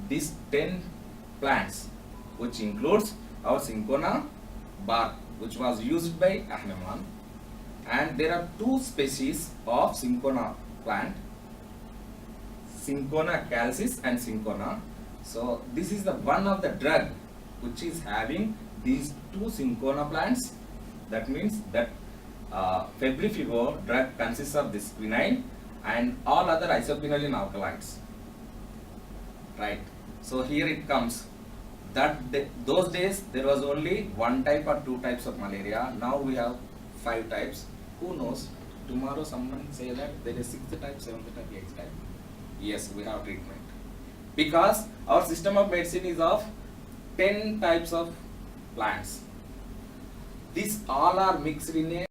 these 10 plants, which includes our cinchona bark, which was used by Hahnemann, and there are two species of cinchona plant, Cinchona calcis and cinchona. So this is the one of the drug which is having these two cinchona plants. That means that febrifigo drug consists of this quinine and all other isoquinoline alkaloids. Right. So here it comes that those days there was only one type or two types of malaria. Now we have 5 types. Who knows? Tomorrow someone say that there is 6th type, 7th type, 8th type. Yes, we have treatment. Because our system of medicine is of 10 types of plants. These all are mixed in a